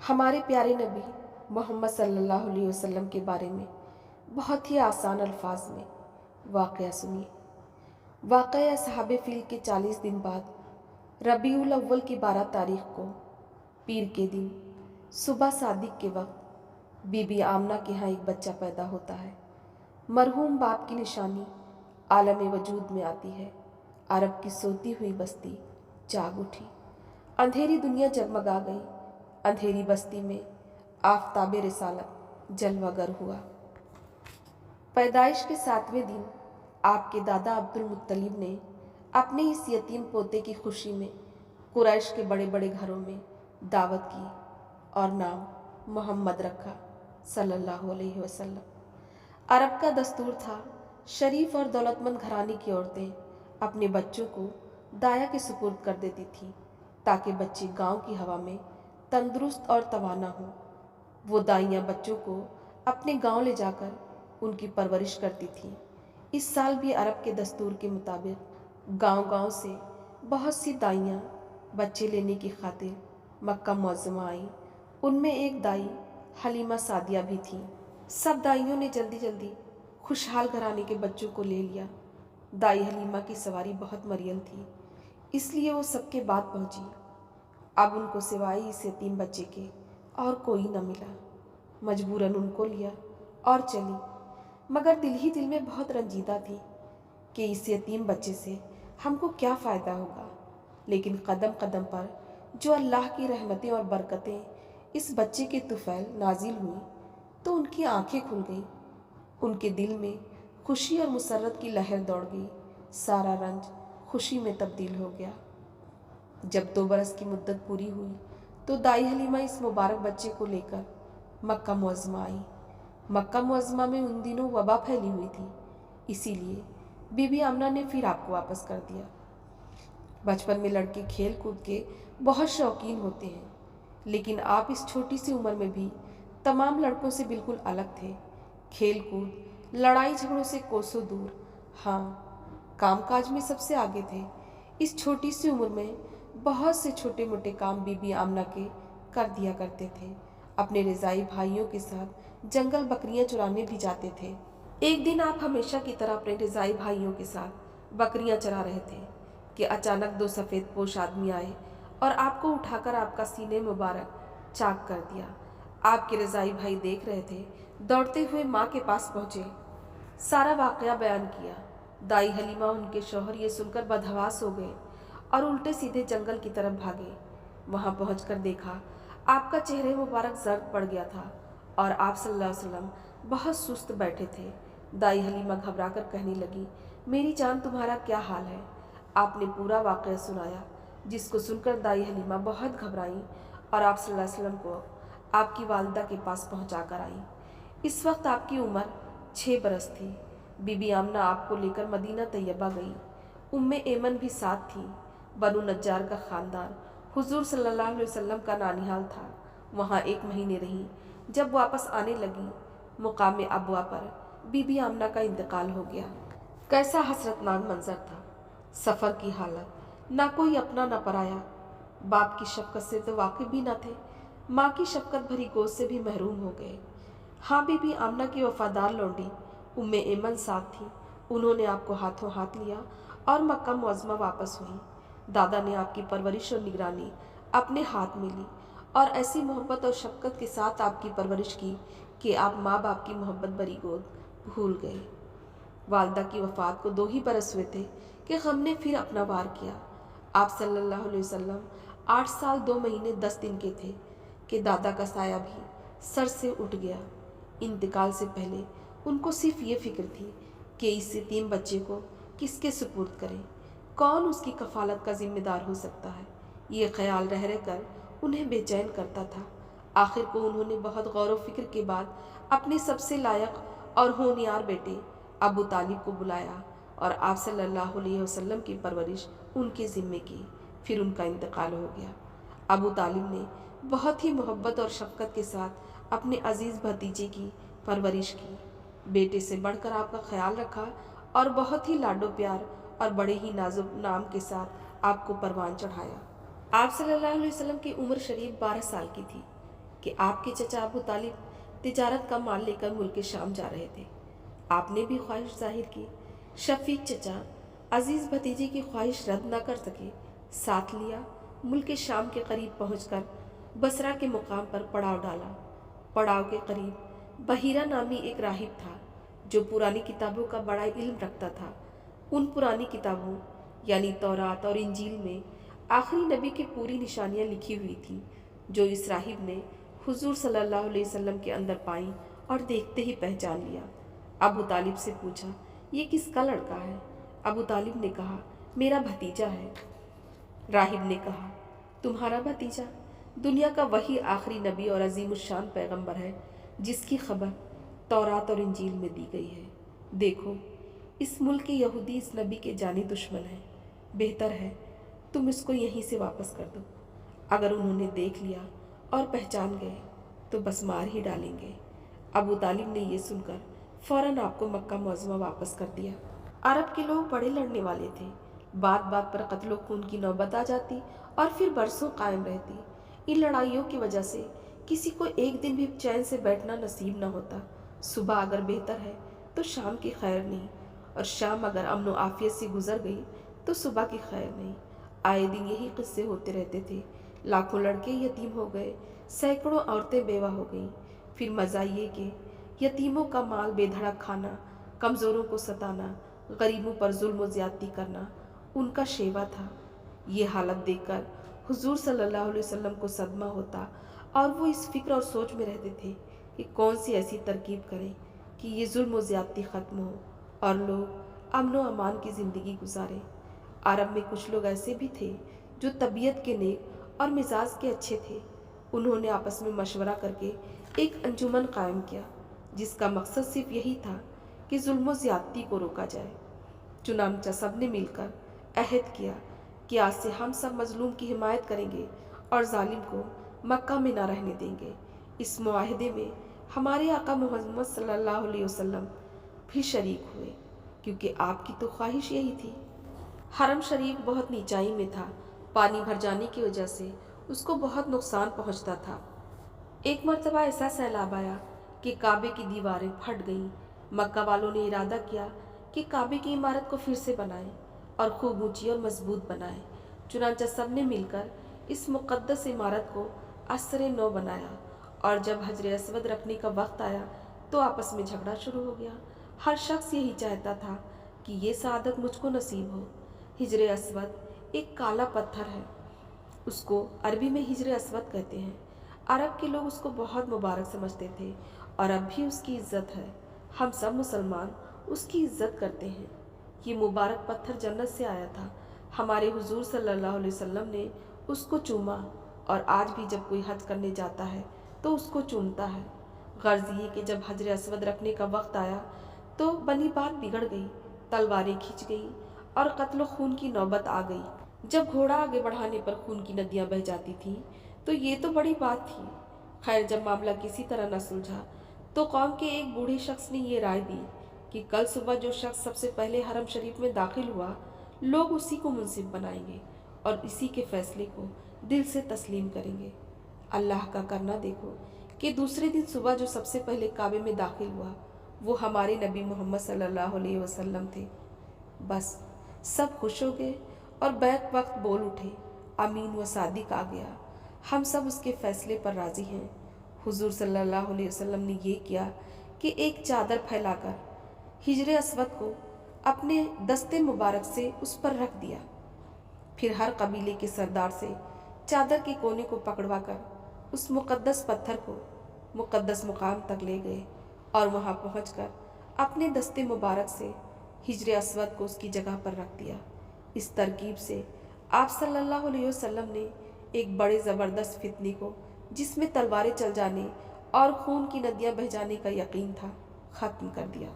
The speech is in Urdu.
ہمارے پیارے نبی محمد صلی اللہ علیہ وسلم کے بارے میں بہت ہی آسان الفاظ میں واقعہ سنیے۔ واقعہ اصحاب فیل کے 40 دن بعد ربیع الاول کی 12 تاریخ کو پیر کے دن صبح صادق کے وقت بی بی آمنہ کے ہاں ایک بچہ پیدا ہوتا ہے۔ مرحوم باپ کی نشانی عالم وجود میں آتی ہے۔ عرب کی سوتی ہوئی بستی جاگ اٹھی، اندھیری دنیا جگمگا گئی، اندھیری بستی میں آفتاب رسالت جلوہ گر ہوا۔ پیدائش کے 7ویں دن آپ کے دادا عبد المطلب نے اپنے اس یتیم پوتے کی خوشی میں قریش کے بڑے بڑے گھروں میں دعوت کی اور نام محمد رکھا صلی اللہ علیہ وسلم۔ عرب کا دستور تھا، شریف اور دولت مند گھرانے کی عورتیں اپنے بچوں کو دایا کے سپرد کر دیتی تھیں تاکہ بچے گاؤں کی ہوا میں تندرست اور توانا ہوں۔ وہ دائیاں بچوں کو اپنے گاؤں لے جا کر ان کی پرورش کرتی تھیں۔ اس سال بھی عرب کے دستور کے مطابق گاؤں گاؤں سے بہت سی دائیاں بچے لینے کی خاطر مکہ معظمہ آئیں۔ ان میں ایک دائی حلیمہ سعدیہ بھی تھیں۔ سب دائیوں نے جلدی جلدی خوشحال گھرانے کے بچوں کو لے لیا۔ دائی حلیمہ کی سواری بہت مریل تھی، اس لیے وہ سب کے بعد پہنچی۔ اب ان کو سوائے اس یتیم بچے کے اور کوئی نہ ملا۔ مجبوراً ان کو لیا اور چلی، مگر دل ہی دل میں بہت رنجیدہ تھی کہ اس یتیم بچے سے ہم کو کیا فائدہ ہوگا۔ لیکن قدم قدم پر جو اللہ کی رحمتیں اور برکتیں اس بچے کے طفیل نازل ہوئیں تو ان کی آنکھیں کھل گئیں، ان کے دل میں خوشی اور مسرت کی لہر دوڑ گئی۔ سارا رنج خوشی میں تبدیل ہو گیا۔ جب 2 برس کی مدت پوری ہوئی تو دائی حلیمہ اس مبارک بچے کو لے کر مکہ معظمہ آئی۔ مکہ معظمہ میں ان دنوں وبا پھیلی ہوئی تھی، اسی لیے بی بی آمنہ نے پھر آپ کو واپس کر دیا۔ بچپن میں لڑکے کھیل کود کے بہت شوقین ہوتے ہیں، لیکن آپ اس چھوٹی سی عمر میں بھی تمام لڑکوں سے بالکل الگ تھے۔ کھیل کود، لڑائی جھگڑوں سے کوسوں دور، ہاں کام کاج میں سب سے آگے تھے۔ اس چھوٹی سی عمر میں بہت سے چھوٹے موٹے کام بی بی آمنہ کے کر دیا کرتے تھے۔ اپنے رضائی بھائیوں کے ساتھ جنگل بکریاں چرانے بھی جاتے تھے۔ ایک دن آپ ہمیشہ کی طرح اپنے رضائی بھائیوں کے ساتھ بکریاں چرا رہے تھے کہ اچانک 2 سفید پوش آدمی آئے اور آپ کو اٹھا کر آپ کا سینے مبارک چاک کر دیا۔ آپ کے رضائی بھائی دیکھ رہے تھے، دوڑتے ہوئے ماں کے پاس پہنچے، سارا واقعہ بیان کیا۔ دائی حلیمہ ان کے شوہر یہ سن کر بدحواس ہو گئے اور الٹے سیدھے جنگل کی طرف بھاگے۔ وہاں پہنچ کر دیکھا آپ کا چہرہ مبارک زرد پڑ گیا تھا اور آپ صلی اللہ علیہ وسلم بہت سست بیٹھے تھے۔ دائی حلیمہ گھبرا کر کہنے لگی، میری جان تمہارا کیا حال ہے؟ آپ نے پورا واقعہ سنایا، جس کو سن کر دائی حلیمہ بہت گھبرائیں اور آپ صلی اللہ علیہ وسلم کو آپ کی والدہ کے پاس پہنچا کر آئیں۔ اس وقت آپ کی عمر 6 برس تھی۔ بی بی آمنہ آپ کو لے کر مدینہ طیبہ گئی۔ ایمن بھی ساتھ تھی۔ بنو نجار کا خاندان حضور صلی اللہ علیہ وسلم کا نانیہال تھا۔ وہاں 1 مہینے رہی۔ جب واپس آنے لگی، مقام ابوا پر بی بی آمنہ کا انتقال ہو گیا۔ کیسا حسرتناک منظر تھا! سفر کی حالت، نہ کوئی اپنا نہ پرایا۔ باپ کی شفقت سے تو واقف بھی نہ تھے، ماں کی شفقت بھری گود سے بھی محروم ہو گئے۔ ہاں، بی بی آمنہ کی وفادار لونڈی ایمن ساتھ تھی۔ انہوں نے آپ کو ہاتھوں ہاتھ لیا اور مکہ معظمہ واپس ہوئی۔ دادا نے آپ کی پرورش اور نگرانی اپنے ہاتھ میں لی اور ایسی محبت اور شفقت کے ساتھ آپ کی پرورش کی کہ آپ ماں باپ کی محبت بھری گود بھول گئے۔ والدہ کی وفات کو 2 ہی برس ہوئے تھے کہ غم نے پھر اپنا وار کیا۔ آپ صلی اللہ علیہ وسلم 8 سال 2 مہینے 10 دن کے تھے کہ دادا کا سایہ بھی سر سے اٹھ گیا۔ انتقال سے پہلے ان کو صرف یہ فکر تھی کہ اس یتیم بچے کو کس کے سپرد کریں، کون اس کی کفالت کا ذمہ دار ہو سکتا ہے۔ یہ خیال رہ رہ کر انہیں بے چین کرتا تھا۔ آخر کو انہوں نے بہت غور و فکر کے بعد اپنے سب سے لائق اور ہونہار بیٹے ابو طالب کو بلایا اور آپ صلی اللہ علیہ وسلم کی پرورش ان کے ذمے کی۔ پھر ان کا انتقال ہو گیا۔ ابو طالب نے بہت ہی محبت اور شفقت کے ساتھ اپنے عزیز بھتیجے کی پرورش کی، بیٹے سے بڑھ کر آپ کا خیال رکھا اور بہت ہی لاڈ و پیار اور بڑے ہی نازک نام کے ساتھ آپ کو پروان چڑھایا۔ آپ صلی اللہ علیہ وسلم کی عمر شریف 12 سال کی تھی کہ آپ کے چچا ابو طالب تجارت کا مال لے کر ملک شام جا رہے تھے۔ آپ نے بھی خواہش ظاہر کی۔ شفیق چچا عزیز بھتیجے کی خواہش رد نہ کر سکے، ساتھ لیا، ملک شام کے قریب پہنچ کر بصرہ کے مقام پر پڑاؤ ڈالا۔ پڑاؤ کے قریب بحیرہ نامی ایک راہب تھا جو پرانی کتابوں کا بڑا علم رکھتا تھا۔ ان پرانی کتابوں یعنی تورات اور انجیل میں آخری نبی کی پوری نشانیاں لکھی ہوئی تھیں، جو اس راہب نے حضور صلی اللہ علیہ وسلم کے اندر پائیں اور دیکھتے ہی پہچان لیا۔ ابو طالب سے پوچھا، یہ کس کا لڑکا ہے؟ ابو طالب نے کہا، میرا بھتیجا ہے۔ راہب نے کہا، تمہارا بھتیجا؟ دنیا کا وہی آخری نبی اور عظیم الشان پیغمبر ہے جس کی خبر تورات اور انجیل میں دی گئی ہے۔ دیکھو، اس ملک کے یہودی اس نبی کے جانی دشمن ہیں۔ بہتر ہے تم اس کو یہیں سے واپس کر دو۔ اگر انہوں نے دیکھ لیا اور پہچان گئے تو بس مار ہی ڈالیں گے۔ ابو طالب نے یہ سن کر فوراً آپ کو مکہ معظمہ واپس کر دیا۔ عرب کے لوگ بڑے لڑنے والے تھے، بات بات پر قتل و خون کی نوبت آ جاتی اور پھر برسوں قائم رہتی۔ ان لڑائیوں کی وجہ سے کسی کو ایک دن بھی چین سے بیٹھنا نصیب نہ ہوتا۔ صبح اگر بہتر ہے تو شام کی خیر نہیں، اور شام اگر امن و عافیت سے گزر گئی تو صبح کی خیر نہیں۔ آئے دن یہی قصے ہوتے رہتے تھے۔ لاکھوں لڑکے یتیم ہو گئے، سینکڑوں عورتیں بیوہ ہو گئیں۔ پھر مزہ یہ کہ یتیموں کا مال بے دھڑک کھانا، کمزوروں کو ستانا، غریبوں پر ظلم و زیادتی کرنا ان کا شیوا تھا۔ یہ حالت دیکھ کر حضور صلی اللہ علیہ وسلم کو صدمہ ہوتا اور وہ اس فکر اور سوچ میں رہتے تھے کہ کون سی ایسی ترکیب کریں کہ یہ ظلم و زیادتی ختم ہو اور لوگ امن و امان کی زندگی گزاریں۔ عرب میں کچھ لوگ ایسے بھی تھے جو طبیعت کے نیک اور مزاج کے اچھے تھے۔ انہوں نے آپس میں مشورہ کر کے ایک انجمن قائم کیا جس کا مقصد صرف یہی تھا کہ ظلم و زیادتی کو روکا جائے۔ چنانچہ سب نے مل کر عہد کیا کہ آج سے ہم سب مظلوم کی حمایت کریں گے اور ظالم کو مکہ میں نہ رہنے دیں گے۔ اس معاہدے میں ہمارے آقا محمد صلی اللہ علیہ وسلم بھی شریک ہوئے، کیونکہ آپ کی تو خواہش یہی تھی۔ حرم شریف بہت نیچائی میں تھا، پانی بھر جانے کی وجہ سے اس کو بہت نقصان پہنچتا تھا۔ ایک مرتبہ ایسا سیلاب آیا کہ کعبے کی دیواریں پھٹ گئیں۔ مکہ والوں نے ارادہ کیا کہ کعبے کی عمارت کو پھر سے بنائیں اور خوب اونچی اور مضبوط بنائیں۔ چنانچہ سب نے مل کر اس مقدس عمارت کو عصر نو بنایا، اور جب حجر اسود رکھنے کا وقت آیا تو آپس میں جھگڑا شروع ہو گیا۔ ہر شخص یہی چاہتا تھا کہ یہ سعادت مجھ کو نصیب ہو۔ حجر اسود ایک کالا پتھر ہے، اس کو عربی میں حجر اسود کہتے ہیں۔ عرب کے لوگ اس کو بہت مبارک سمجھتے تھے اور اب بھی اس کی عزت ہے۔ ہم سب مسلمان اس کی عزت کرتے ہیں۔ یہ مبارک پتھر جنت سے آیا تھا۔ ہمارے حضور صلی اللہ علیہ وسلم نے اس کو چوما، اور آج بھی جب کوئی حج کرنے جاتا ہے تو اس کو چومتا ہے۔ غرض یہ کہ جب حجر اسود رکھنے کا وقت آیا تو بنی بات بگڑ گئی، تلواریں کھنچ گئیں اور قتل و خون کی نوبت آ گئی۔ جب گھوڑا آگے بڑھانے پر خون کی ندیاں بہہ جاتی تھیں تو یہ تو بڑی بات تھی۔ خیر، جب معاملہ کسی طرح نہ سلجھا تو قوم کے ایک بوڑھے شخص نے یہ رائے دی کہ کل صبح جو شخص سب سے پہلے حرم شریف میں داخل ہوا، لوگ اسی کو منصف بنائیں گے اور اسی کے فیصلے کو دل سے تسلیم کریں گے۔ اللہ کا کرنا دیکھو کہ دوسرے دن صبح جو سب سے پہلے کعبے میں داخل ہوا وہ ہمارے نبی محمد صلی اللہ علیہ وسلم تھے۔ بس سب خوش ہو گئے اور بیک وقت بول اٹھے، امین و صادق آ گیا، ہم سب اس کے فیصلے پر راضی ہیں۔ حضور صلی اللہ علیہ وسلم نے یہ کیا کہ ایک چادر پھیلا کر حجر اسود کو اپنے دستے مبارک سے اس پر رکھ دیا۔ پھر ہر قبیلے کے سردار سے چادر کے کونے کو پکڑوا کر اس مقدس پتھر کو مقدس مقام تک لے گئے اور وہاں پہنچ کر اپنے دستے مبارک سے حجر اسود کو اس کی جگہ پر رکھ دیا۔ اس ترکیب سے آپ صلی اللہ علیہ وسلم نے ایک بڑے زبردست فتنے کو، جس میں تلواریں چل جانے اور خون کی ندیاں بہہ جانے کا یقین تھا، ختم کر دیا۔